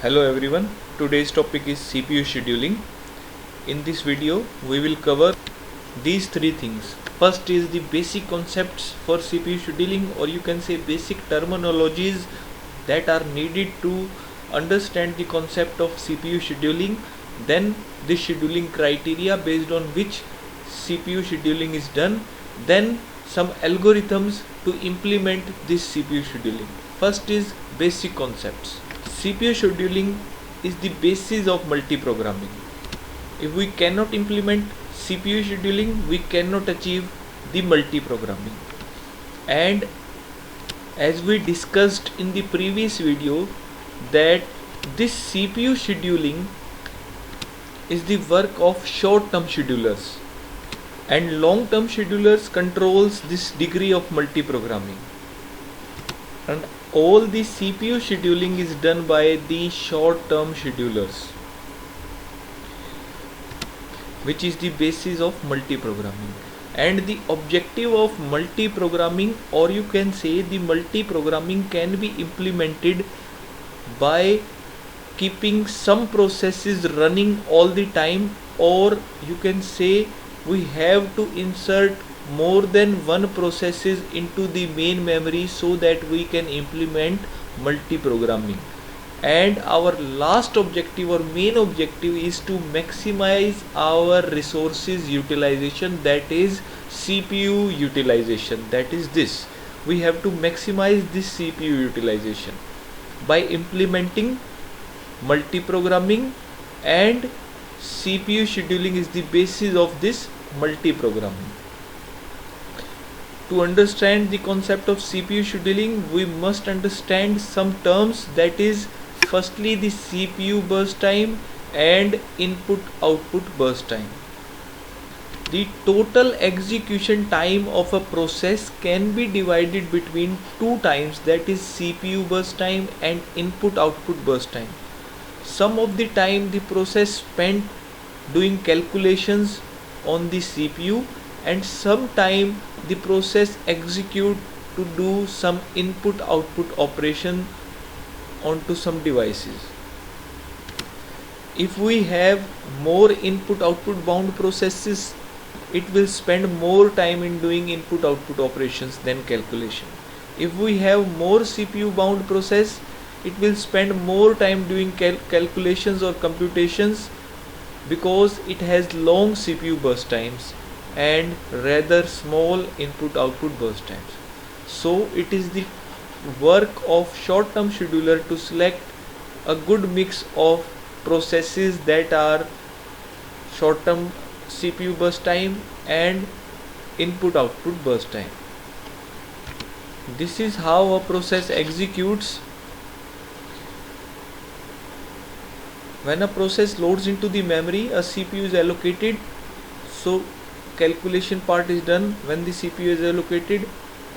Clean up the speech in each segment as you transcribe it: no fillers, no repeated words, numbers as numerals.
Hello everyone, today's topic is CPU scheduling. In this video, we will cover these three things. First is the basic concepts for CPU scheduling, or you can say basic terminologies that are needed to understand the concept of CPU scheduling. Then the scheduling criteria based on which CPU scheduling is done. Then some algorithms to implement this CPU scheduling. First is basic concepts. CPU scheduling is the basis of multiprogramming. If we cannot implement CPU scheduling, we cannot achieve the multiprogramming. And as we discussed in the previous video, that this CPU scheduling is the work of short-term schedulers, and long-term schedulers controls this degree of multiprogramming. And all the CPU scheduling is done by the short-term schedulers, which is the basis of multiprogramming. And the objective of multiprogramming, or you can say the multiprogramming, can be implemented by keeping some processes running all the time, or you can say we have to insert more than one processes into the main memory so that we can implement multiprogramming. And our last objective or main objective is to maximize our resources utilization, that is CPU utilization. That is this, we have to maximize this CPU utilization by implementing multiprogramming, and CPU scheduling is the basis of this multiprogramming. To understand the concept of CPU scheduling, we must understand some terms, that is firstly the CPU burst time and input output burst time. The total execution time of a process can be divided between two times, that is CPU burst time and input output burst time. Some of the time the process spent doing calculations on the CPU, and some time the process execute to do some input output operation onto some devices. If we have more input output bound processes, it will spend more time in doing input output operations than calculation. If we have more CPU bound process, it will spend more time doing calculations or computations, because it has long CPU burst times and rather small input output burst times. So it is the work of short term scheduler to select a good mix of processes that are short term CPU burst time and input output burst time. This is how a process executes. When a process loads into the memory, a CPU is allocated, so calculation part is done when the CPU is allocated.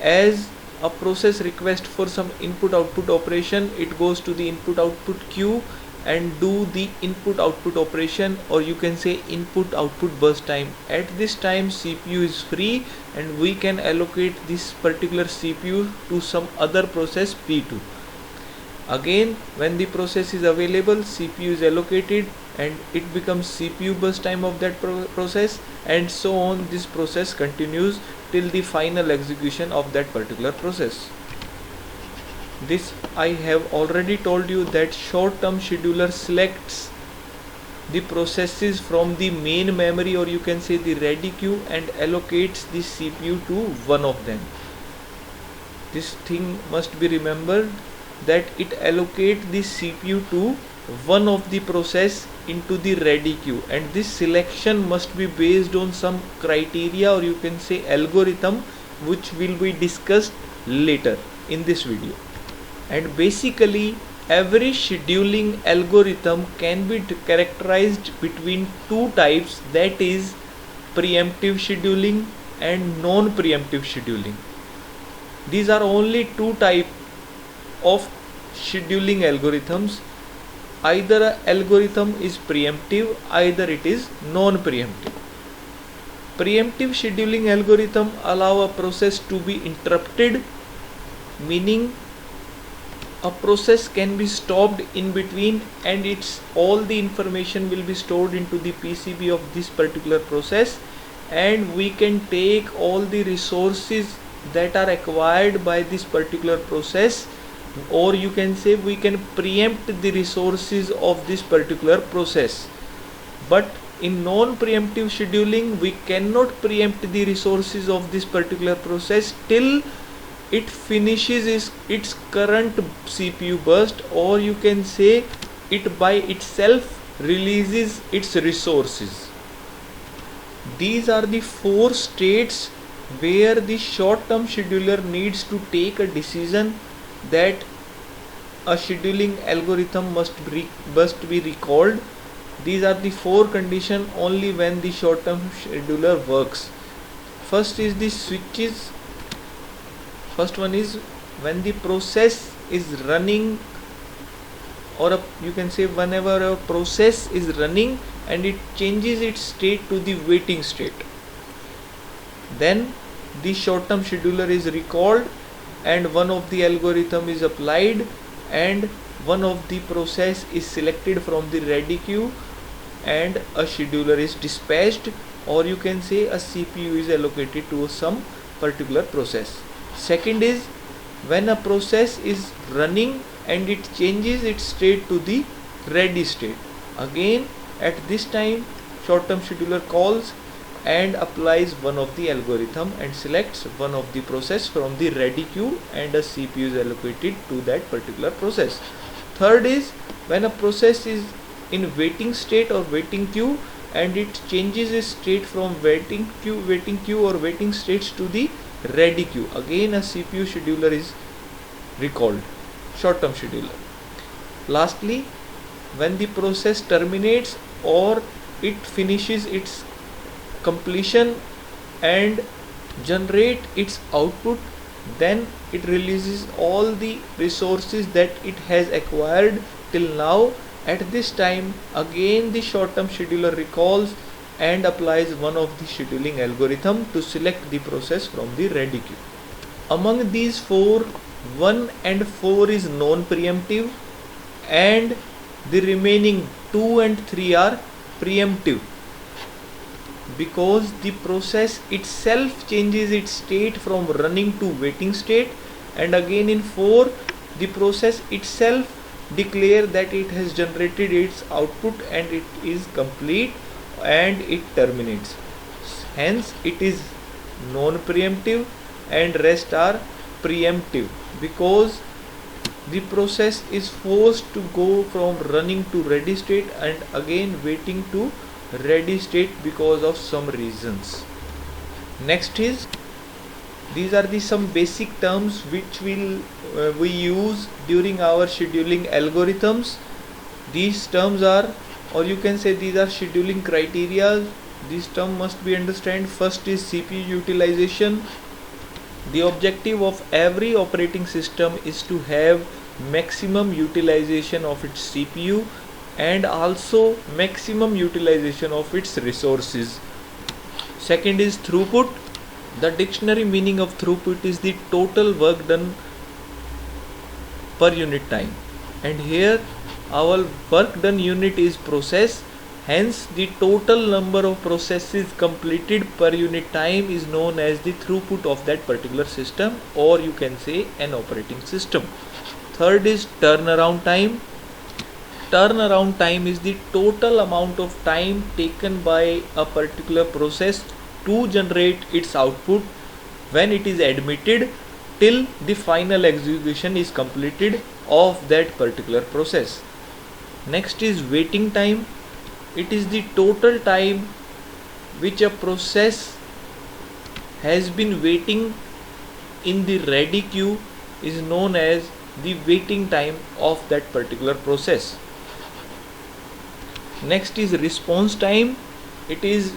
As a process request for some input output operation, it goes to the input output queue and do the input output operation, or you can say input output burst time. At this time CPU is free and we can allocate this particular CPU to some other process P2. Again, when the process is available, CPU is allocated and it becomes CPU burst time of that process, and so on. This process continues till the final execution of that particular process. This I have already told you, that short term scheduler selects the processes from the main memory, or you can say the ready queue, and allocates the CPU to one of them. This thing must be remembered, that it allocate the CPU to one of the process into the ready queue, and this selection must be based on some criteria, or you can say algorithm, which will be discussed later in this video. And basically every scheduling algorithm can be characterized between two types, that is preemptive scheduling and non-preemptive scheduling. These are only two types of scheduling algorithms. Either an algorithm is preemptive, either it is non-preemptive. Preemptive scheduling algorithm allow a process to be interrupted, meaning a process can be stopped in between, and it's all the information will be stored into the PCB of this particular process, and we can take all the resources that are acquired by this particular process, or you can say we can preempt the resources of this particular process. But in non-preemptive scheduling, we cannot preempt the resources of this particular process till it finishes its current CPU burst, or you can say it by itself releases its resources. These are the 4 states where the short-term scheduler needs to take a decision that a scheduling algorithm must be recalled. These are the 4 conditions only when the short-term scheduler works. First is the switches. First one is when the process is running, or you can say whenever a process is running and it changes its state to the waiting state, then the short-term scheduler is recalled and one of the algorithm is applied and one of the process is selected from the ready queue and a scheduler is dispatched, or you can say a CPU is allocated to some particular process. Second is when a process is running and it changes its state to the ready state. Again, at this time, short-term scheduler calls and applies one of the algorithm and selects one of the process from the ready queue, and a CPU is allocated to that particular process. Third is when a process is in waiting state or waiting queue and it changes its state from waiting queue or waiting states to the ready queue. Again, a CPU scheduler is recalled, short-term scheduler. Lastly, when the process terminates or it finishes its completion and generate its output, then it releases all the resources that it has acquired till now. At this time, again the short-term scheduler recalls and applies one of the scheduling algorithm to select the process from the ready queue. Among these 4, 1 and 4 is non-preemptive and the remaining 2 and 3 are preemptive, because the process itself changes its state from running to waiting state, and again in 4 the process itself declare that it has generated its output and it is complete and it terminates. Hence it is non-preemptive and rest are preemptive, because the process is forced to go from running to ready state and again waiting to ready state because of some reasons. Next is, these are the some basic terms which we use during our scheduling algorithms. These terms are, or you can say these are scheduling criteria. This term must be understood. First is CPU utilization. The objective of every operating system is to have maximum utilization of its CPU and also maximum utilization of its resources. Second is throughput. The dictionary meaning of throughput is the total work done per unit time, and here our work done unit is process, hence the total number of processes completed per unit time is known as the throughput of that particular system, or you can say an operating system. Third is turnaround time. Turnaround time is the total amount of time taken by a particular process to generate its output when it is admitted till the final execution is completed of that particular process. Next is waiting time. It is the total time which a process has been waiting in the ready queue is known as the waiting time of that particular process. Next is response time. It is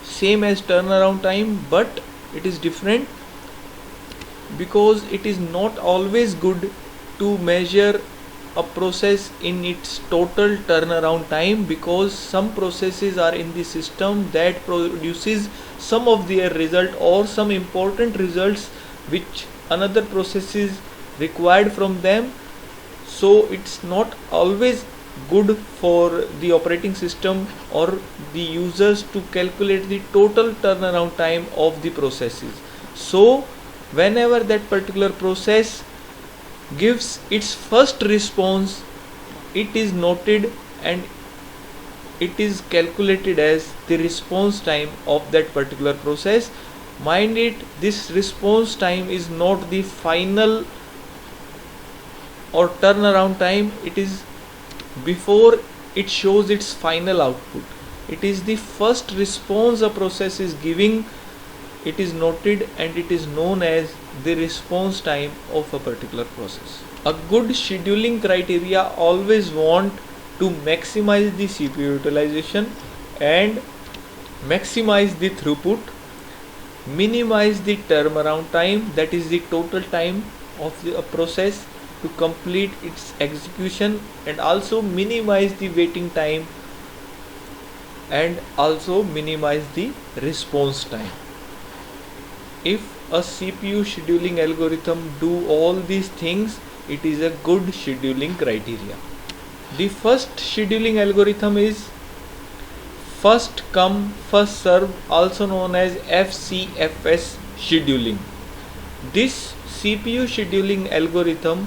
same as turnaround time, but it is different because it is not always good to measure a process in its total turnaround time, because some processes are in the system that produces some of their result or some important results which another process is required from them, So it's not always good for the operating system or the users to calculate the total turnaround time of the processes. So whenever that particular process gives its first response, it is noted and it is calculated as the response time of that particular process. Mind it, this response time is not the final or turnaround time, it is before it shows its final output. It is the first response a process is giving, it is noted and it is known as the response time of a particular process. A good scheduling criteria always want to maximize the CPU utilization and maximize the throughput, minimize the turnaround time, that is the total time of the process to complete its execution, and also minimize the waiting time and also minimize the response time. If a CPU scheduling algorithm do all these things, it is a good scheduling criteria. The first scheduling algorithm is first come first serve, also known as FCFS scheduling. This CPU scheduling algorithm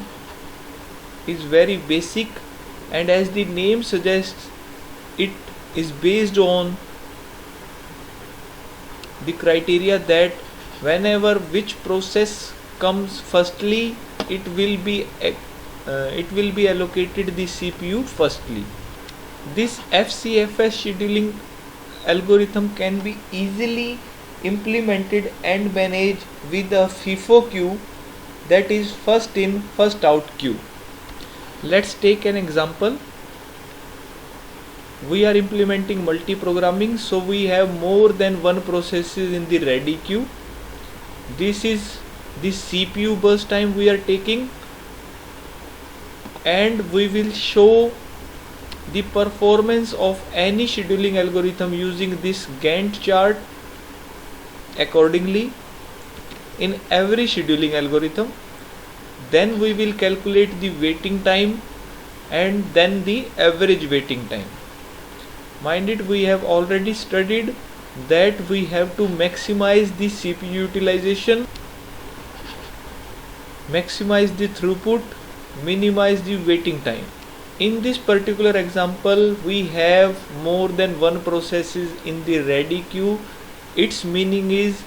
is very basic, and as the name suggests, it is based on the criteria that whenever which process comes firstly, it will be allocated the CPU firstly. This FCFS scheduling algorithm can be easily implemented and managed with a FIFO queue, that is first in first out queue. Let's take an example. We are implementing multi-programming, so we have more than one processes in the ready queue. This is the CPU burst time we are taking, and we will show the performance of any scheduling algorithm using this Gantt chart accordingly in every scheduling algorithm. Then we will calculate the waiting time and then the average waiting time. Mind it, we have already studied that we have to maximize the CPU utilization, maximize the throughput, minimize the waiting time. In this particular example, we have more than one processes in the ready queue. Its meaning is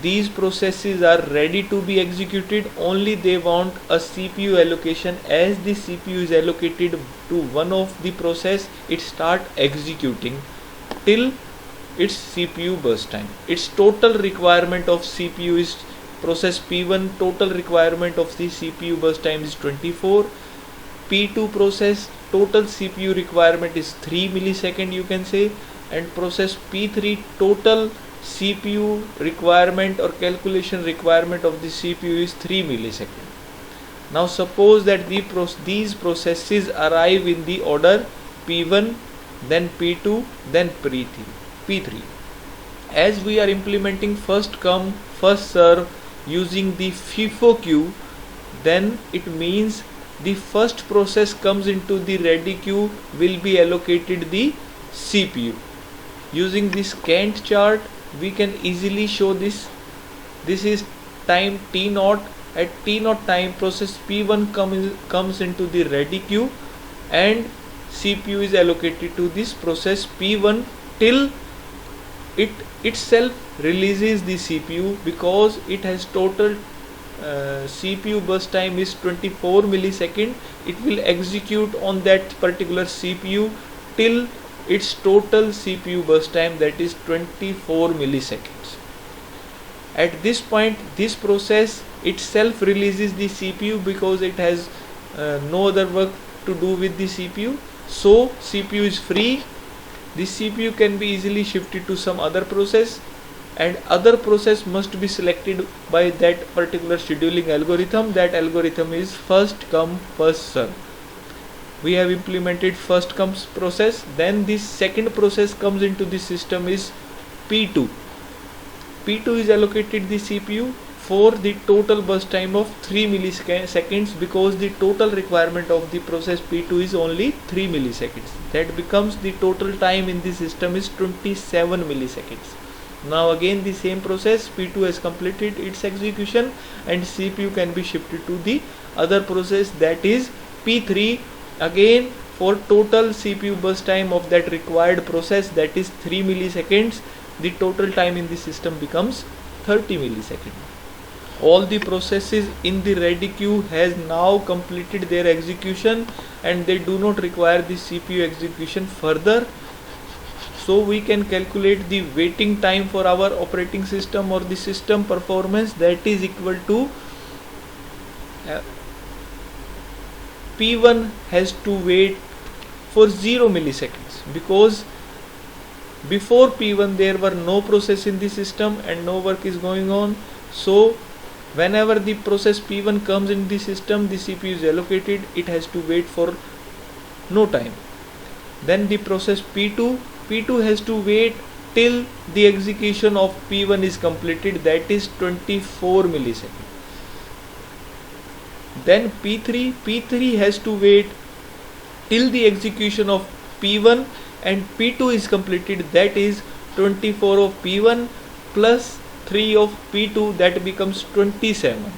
these processes are ready to be executed, only they want a CPU allocation. As the CPU is allocated to one of the process, it start executing till its CPU burst time. Its total requirement of CPU is process P1, total requirement of the CPU burst time is 24. P2 process total CPU requirement is 3 millisecond, you can say, and process P3 total CPU requirement or calculation requirement of the CPU is 3 millisecond. Now suppose that these processes arrive in the order P1, then P2, then P3. As we are implementing first come first serve using the FIFO queue, then it means the first process comes into the ready queue will be allocated the CPU. Using this Gantt chart, we can easily show this. This is time T0. At T0 time, process P1 comes into the ready queue and CPU is allocated to this process P1 till it itself releases the CPU, because it has total CPU burst time is 24 millisecond. It will execute on that particular CPU till its total CPU burst time, that is 24 milliseconds. At this point, this process itself releases the CPU because it has no other work to do with the CPU. So CPU is free. The CPU can be easily shifted to some other process, and other process must be selected by that particular scheduling algorithm. That algorithm is first come first serve. We have implemented first comes process, then this second process comes into the system is P2. P2 is allocated the CPU for the total burst time of 3 milliseconds, because the total requirement of the process P2 is only 3 milliseconds. That becomes the total time in the system is 27 milliseconds. Now again the same process P2 has completed its execution and CPU can be shifted to the other process, that is P3. Again, for total CPU burst time of that required process, that is 3 milliseconds, the total time in the system becomes 30 milliseconds. All the processes in the ready queue has now completed their execution and they do not require the CPU execution further. So we can calculate the waiting time for our operating system or the system performance, that is equal to P1 has to wait for 0 milliseconds, because before P1 there were no process in the system and no work is going on. So whenever the process P1 comes in the system, the CPU is allocated, it has to wait for no time. Then the process P2 has to wait till the execution of P1 is completed, that is 24 milliseconds. Then P3 has to wait till the execution of P1 and P2 is completed, that is 24 of P1 plus 3 of P2, that becomes 27.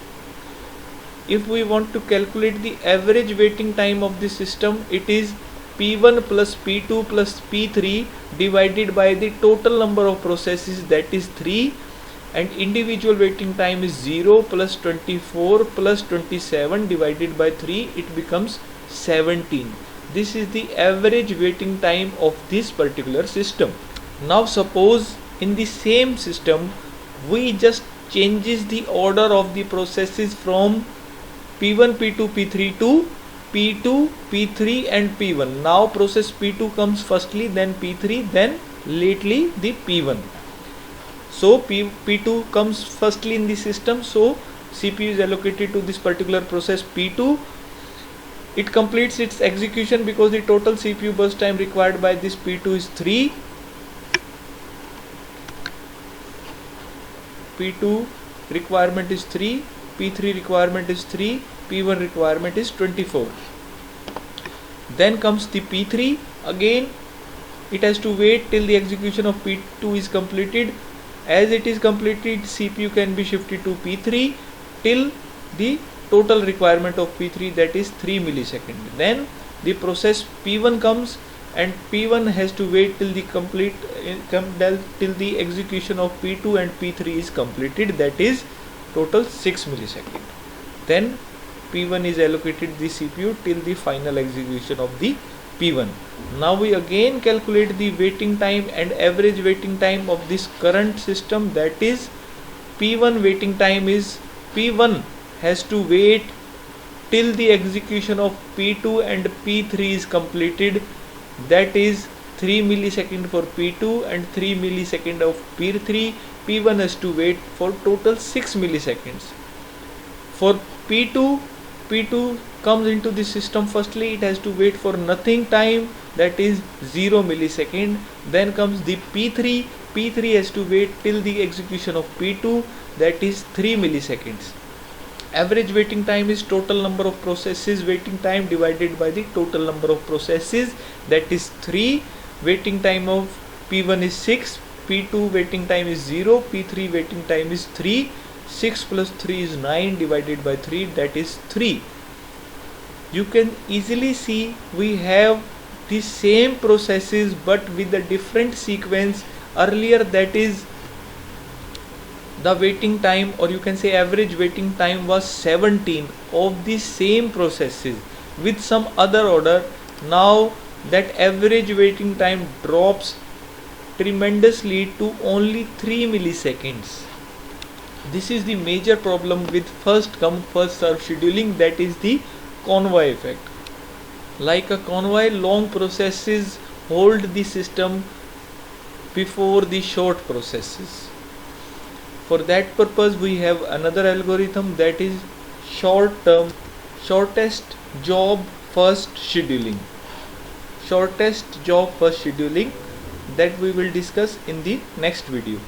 If we want to calculate the average waiting time of the system, it is P1 plus P2 plus P3 divided by the total number of processes, that is 3, and individual waiting time is 0 plus 24 plus 27 divided by 3, it becomes 17. This is the average waiting time of this particular system. Now suppose in the same system we just changes the order of the processes from P1, P2, P3 to P2, P3 and P1. Now process P2 comes firstly, then P3, then lately the P1. So P2 comes firstly in the system, so CPU is allocated to this particular process P2. It completes its execution because the total CPU burst time required by this P2 is 3. P2 requirement is 3, P3 requirement is 3, P1 requirement is 24. Then comes the P3. Again it has to wait till the execution of P2 is completed. As it is completed, CPU can be shifted to P3 till the total requirement of P3, that is 3 milliseconds. Then the process P1 comes and P1 has to wait till the till the execution of P2 and P3 is completed, that is total 6 milliseconds. Then P1 is allocated the CPU till the final execution of the P1. Now we again calculate the waiting time and average waiting time of this current system, that is P1 waiting time is P1 has to wait till the execution of P2 and P3 is completed, that is 3 milliseconds for P2 and 3 milliseconds of P3. P1 has to wait for total 6 milliseconds. For P2 comes into the system firstly, it has to wait for nothing time, that is 0 millisecond. Then comes the P3 has to wait till the execution of P2, that is 3 milliseconds. Average waiting time is total number of processes waiting time divided by the total number of processes, that is 3. Waiting time of P1 is 6, P2 waiting time is 0, P3 waiting time is 3. 6 plus 3 is 9 divided by 3, that is 3. You can easily see we have the same processes but with a different sequence. Earlier, that is the waiting time, or you can say average waiting time, was 17 of the same processes with some other order. Now that average waiting time drops tremendously to only 3 milliseconds. This is the major problem with first come first serve scheduling, that is the convoy effect. Like a convoy, long processes hold the system before the short processes. For that purpose we have another algorithm, that is shortest job first scheduling. Shortest job first scheduling, that we will discuss in the next video.